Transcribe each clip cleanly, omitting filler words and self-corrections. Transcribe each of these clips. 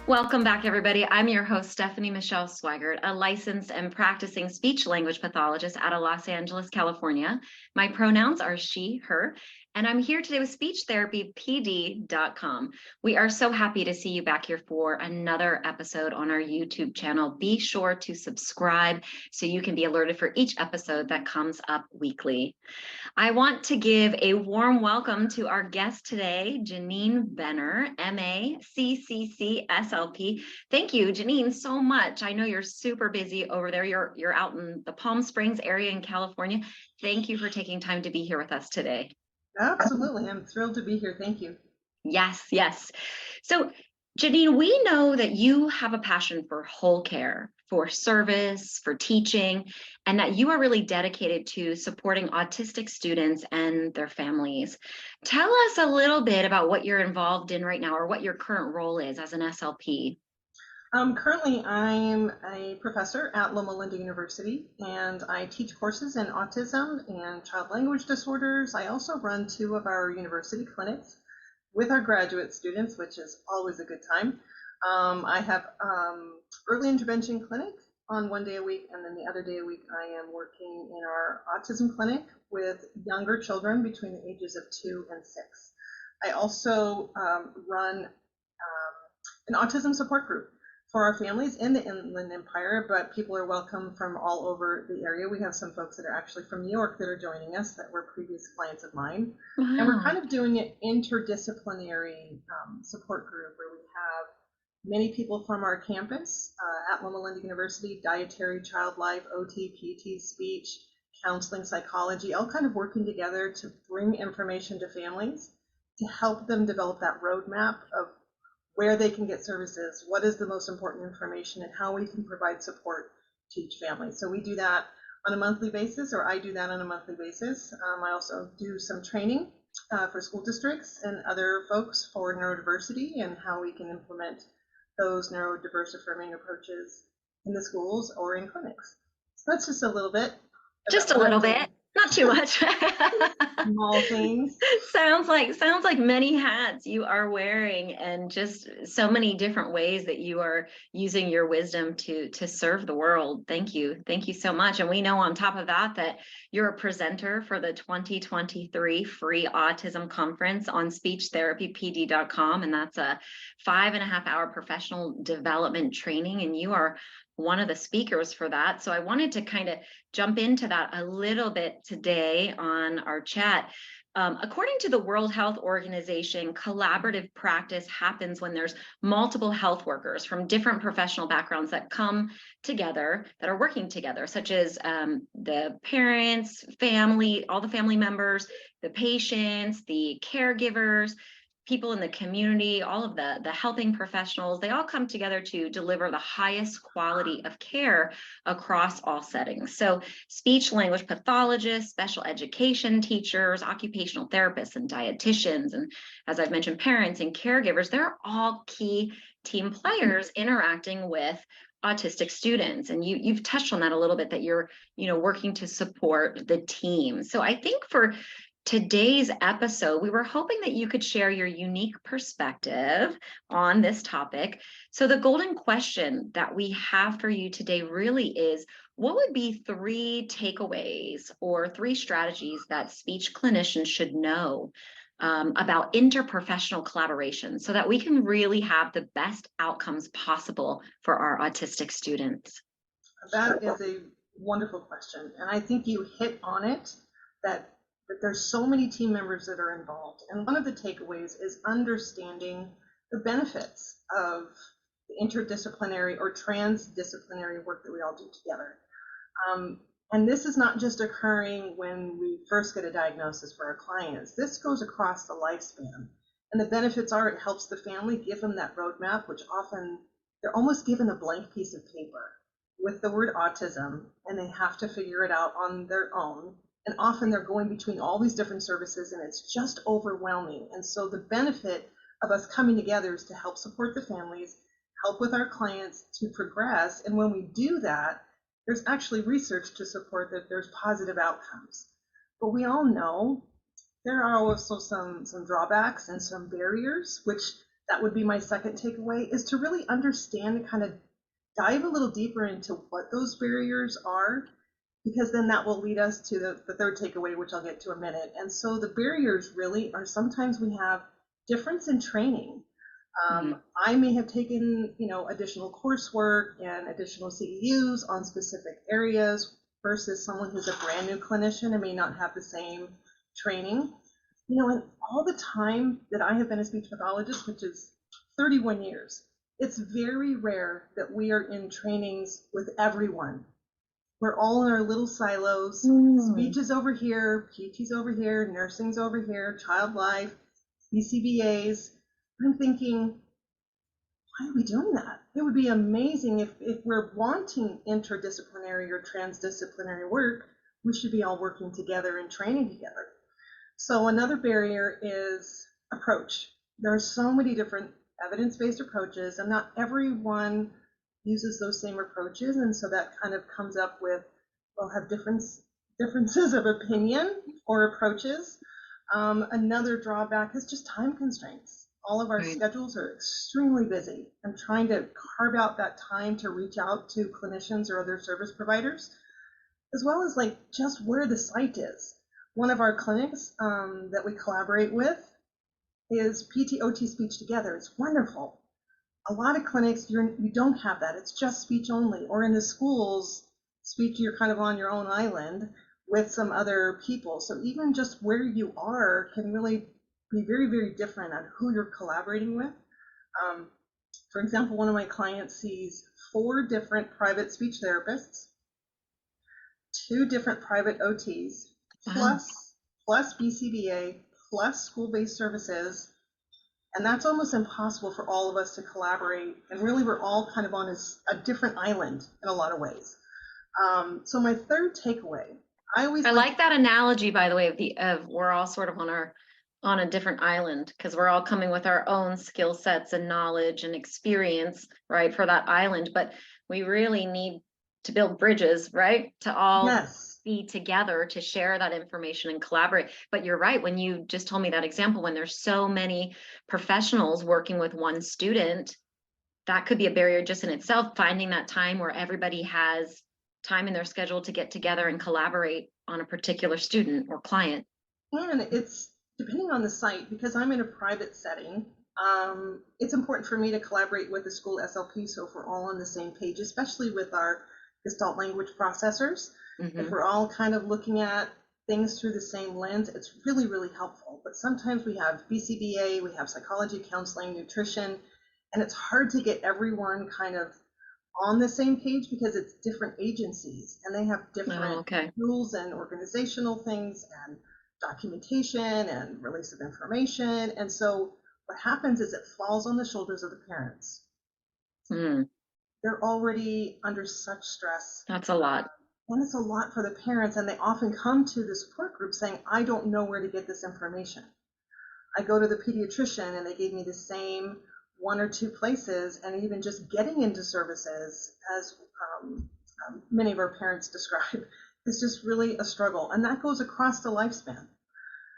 Welcome back, everybody. I'm your host, Stephanie Michele Sweigart, a licensed and practicing speech language pathologist out of Los Angeles, California. My pronouns are she, her, and I'm here today with SpeechTherapyPD.com. We are so happy to see you back here for another episode on our YouTube channel. Be sure to subscribe so you can be alerted for each episode that comes up weekly. I want to give a warm welcome to our guest today, Janine Benner, MA, CCC-SLP. Thank you, Janine, so much. I know you're super busy over there. You're out in the Palm Springs area in California. Thank you for taking time to be here with us today. Absolutely. I'm thrilled to be here. Thank you. Yes, yes. So, Janine, we know that you have a passion for whole care, for service, for teaching, and that you are really dedicated to supporting autistic students and their families. Tell us a little bit about what you're involved in right now or what your current role is as an SLP. Currently, I'm a professor at Loma Linda University, and I teach courses in autism and child language disorders. I also run 2 of our university clinics with our graduate students, which is always a good time. I have early intervention clinic on 1 day a week, and then the other day a week I am working in our autism clinic with younger children between the ages of 2 and 6. I also run an autism support group for our families in the Inland Empire, but people are welcome from all over the area. We have some folks that are actually from New York that are joining us that were previous clients of mine. Wow. And we're kind of doing an interdisciplinary support group where we have many people from our campus at Loma Linda University, dietary, child life, OT, PT, speech, counseling, psychology, all kind of working together to bring information to families to help them develop that roadmap of where they can get services, what is the most important information, and how we can provide support to each family. So we do that on a monthly basis, or I do that on a monthly basis. I also do some training for school districts and other folks for neurodiversity and how we can implement those neurodiverse affirming approaches in the schools or in clinics. So that's just a little bit. Just a little bit, not too much. Small things. Sounds like many hats you are wearing, and just so many different ways that you are using your wisdom to serve the world. Thank you so much. And we know on top of that you're a presenter for the 2023 free autism conference on SpeechTherapyPD.com, and that's a 5.5-hour professional development training, and you are one of the speakers for that. So I wanted to kind of jump into that a little bit today on our chat. According to the World Health Organization, collaborative practice happens when there's multiple health workers from different professional backgrounds that come together, that are working together, such as the parents, family, all the family members, the patients, the caregivers, people in the community, all of the helping professionals. They all come together to deliver the highest quality of care across all settings. So speech language pathologists, special education teachers, occupational therapists and dietitians, and as I've mentioned, parents and caregivers, they're all key team players interacting with autistic students. And you've touched on that a little bit, that you're working to support the team. So I think for today's episode, we were hoping that you could share your unique perspective on this topic. So the golden question that we have for you today really is, what would be 3 takeaways or 3 strategies that speech clinicians should know about interprofessional collaboration so that we can really have the best outcomes possible for our autistic students? That is a wonderful question. And I think you hit on it, that there's so many team members that are involved. And one of the takeaways is understanding the benefits of the interdisciplinary or transdisciplinary work that we all do together. And this is not just occurring when we first get a diagnosis for our clients. This goes across the lifespan. And the benefits are, it helps the family, give them that roadmap, which often they're almost given a blank piece of paper with the word autism, and they have to figure it out on their own. And often they're going between all these different services, and it's just overwhelming. And so the benefit of us coming together is to help support the families, help with our clients to progress. And when we do that, there's actually research to support that there's positive outcomes. But we all know there are also some drawbacks and some barriers, which that would be my second takeaway, is to really understand and kind of dive a little deeper into what those barriers are, because then that will lead us to the third takeaway, which I'll get to in a minute. And so the barriers really are, sometimes we have difference in training. I may have taken, additional coursework and additional CEUs on specific areas versus someone who's a brand new clinician and may not have the same training. And all the time that I have been a speech pathologist, which is 31 years, it's very rare that we are in trainings with everyone. We're all in our little silos. Speech is over here, PT's over here, nursing's over here, child life, BCBAs. I'm thinking, why are we doing that? It would be amazing if we're wanting interdisciplinary or transdisciplinary work, we should be all working together and training together. So another barrier is approach. There are so many different evidence-based approaches, and not everyone uses those same approaches, and so that kind of comes up with, we'll have differences of opinion or approaches. Another drawback is just time constraints. All of our schedules are extremely busy, and trying to carve out that time to reach out to clinicians or other service providers, as well as like just where the site is. One of our clinics that we collaborate with is PT-OT speech together. It's wonderful. A lot of clinics, you don't have that. It's just speech only. Or in the schools, speech, you're kind of on your own island with some other people. So even just where you are can really be very, very different on who you're collaborating with. For example, one of my clients sees 4 different private speech therapists, 2 different private OTs, plus BCBA, plus school-based services. And that's almost impossible for all of us to collaborate. And really, we're all kind of on a different island in a lot of ways. So my third takeaway, I like that analogy, by the way, of we're all sort of on a different island, because we're all coming with our own skill sets and knowledge and experience, right, for that island. But we really need to build bridges, right, to all be together to share that information and collaborate. But you're right, when you just told me that example, when there's so many professionals working with one student, that could be a barrier just in itself, finding that time where everybody has time in their schedule to get together and collaborate on a particular student or client. And it's depending on the site, because I'm in a private setting, it's important for me to collaborate with the school SLP, so if we're all on the same page, especially with our Gestalt language processors. If we're all kind of looking at things through the same lens, it's really, really helpful. But sometimes we have BCBA, we have psychology, counseling, nutrition, and it's hard to get everyone kind of on the same page because it's different agencies and they have different rules and organizational things and documentation and release of information. And so what happens is it falls on the shoulders of the parents. They're already under such stress. That's a lot. And it's a lot for the parents, and they often come to the support group saying, I don't know where to get this information. I go to the pediatrician and they gave me the same 1 or 2 places, and even just getting into services, as many of our parents describe, is just really a struggle, and that goes across the lifespan.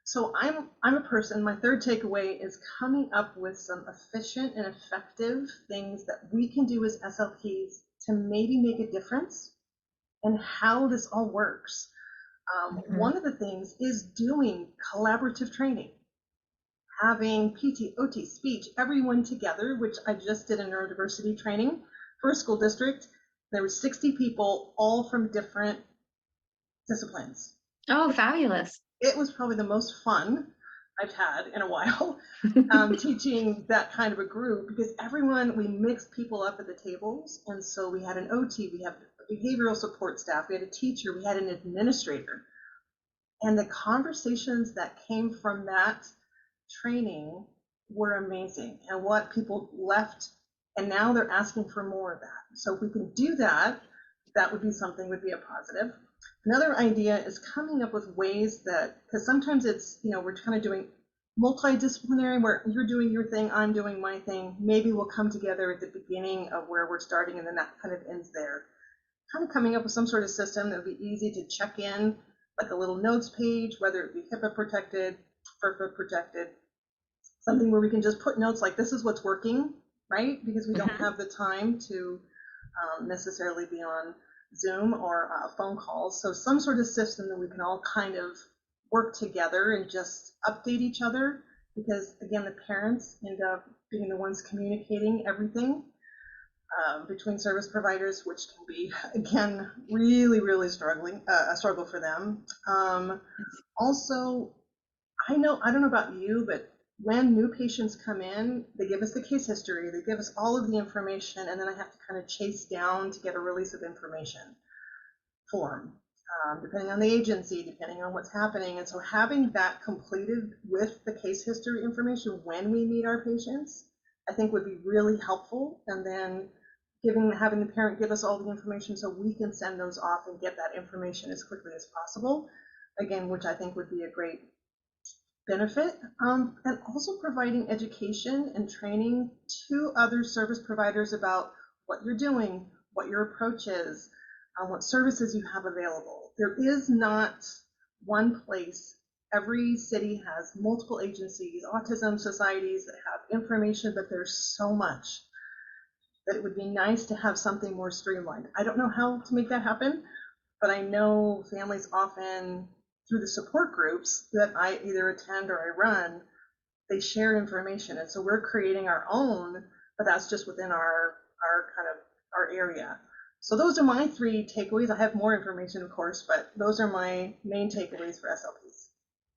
So I'm a person, my third takeaway is coming up with some efficient and effective things that we can do as SLPs to maybe make a difference in how this all works. One of the things is doing collaborative training, having PT, OT, speech, everyone together, which I just did a neurodiversity training for a school district. There were 60 people, all from different disciplines. Oh, fabulous. It was probably the most fun I've had in a while, teaching that kind of a group, because we mixed people up at the tables. And so we had an OT, we have a behavioral support staff, we had a teacher, we had an administrator. And the conversations that came from that training were amazing, and what people left, and now they're asking for more of that. So if we can do that, that would be a positive. Another idea is coming up with ways that, because sometimes it's, we're kind of doing multidisciplinary, where you're doing your thing, I'm doing my thing. Maybe we'll come together at the beginning of where we're starting, and then that kind of ends there. Kind of coming up with some sort of system that would be easy to check in, like a little notes page, whether it be HIPAA protected, FERPA protected, something where we can just put notes like this is what's working, right? Because we don't have the time to necessarily be on Zoom or phone calls. So some sort of system that we can all kind of work together and just update each other, because again, the parents end up being the ones communicating everything between service providers, which can be, again, really struggling, a struggle for them. Also, I don't know about you, but when new patients come in, they give us the case history, they give us all of the information, and then I have to kind of chase down to get a release of information form, depending on the agency, depending on what's happening. And so having that completed with the case history information when we meet our patients, I think would be really helpful. And then having the parent give us all the information so we can send those off and get that information as quickly as possible, again, which I think would be a great benefit. And also providing education and training to other service providers about what you're doing, what your approach is, what services you have available. There is not one place. Every city has multiple agencies, autism societies that have information, but there's so much that it would be nice to have something more streamlined. I don't know how to make that happen, but I know families often, through the support groups that I either attend or I run, they share information. And so we're creating our own, but that's just within our kind of our area. So those are my 3 takeaways. I have more information, of course, but those are my main takeaways for SLPs.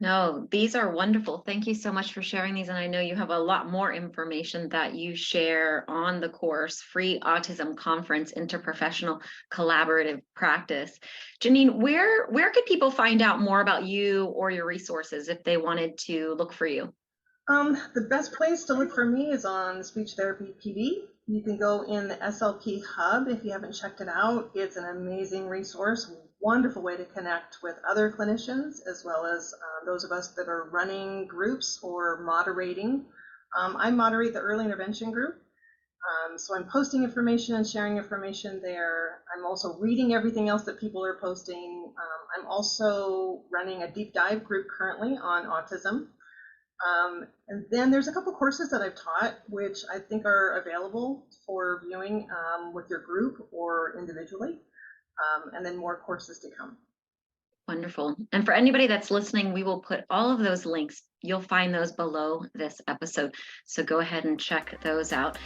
No, these are wonderful. Thank you so much for sharing these. And I know you have a lot more information that you share on the course, Free Autism Conference, Interprofessional Collaborative Practice. Janine, where could people find out more about you or your resources if they wanted to look for you? The best place to look for me is on Speech Therapy PD. You can go in the SLP Hub if you haven't checked it out. It's an amazing resource, wonderful way to connect with other clinicians, as well as those of us that are running groups or moderating. I moderate the early intervention group. So I'm posting information and sharing information there. I'm also reading everything else that people are posting. I'm also running a deep dive group currently on autism. And then there's a couple courses that I've taught, which I think are available for viewing with your group or individually, and then more courses to come. Wonderful. And for anybody that's listening, we will put all of those links. You'll find those below this episode. So go ahead and check those out.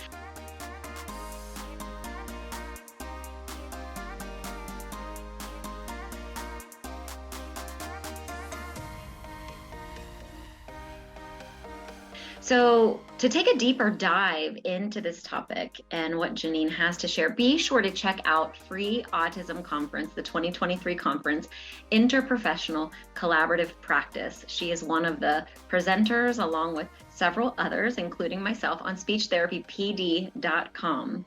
So to take a deeper dive into this topic and what Janine has to share, be sure to check out Free Autism Conference, the 2023 conference, Interprofessional Collaborative Practice. She is one of the presenters along with several others, including myself, on speechtherapypd.com.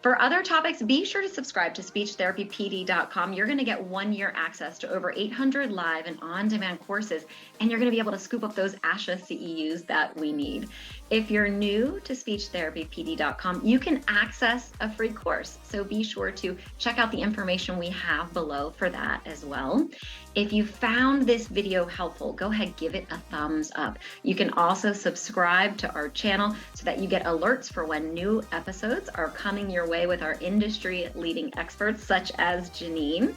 For other topics, be sure to subscribe to speechtherapypd.com. You're going to get 1-year access to over 800 live and on-demand courses, and you're going to be able to scoop up those ASHA CEUs that we need. If you're new to speechtherapypd.com, you can access a free course. So be sure to check out the information we have below for that as well. If you found this video helpful, go ahead, give it a thumbs up. You can also subscribe to our channel so that you get alerts for when new episodes are coming your way with our industry-leading experts such as Janine.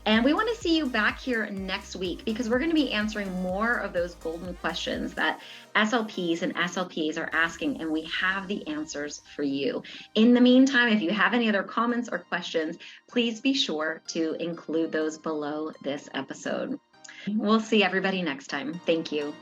And we want to see you back here next week because we're going to be answering more of those golden questions that SLPs and SLPAs are asking, and we have the answers for you. In the meantime, if you have any other comments or questions, please be sure to include those below this episode. We'll see everybody next time. Thank you.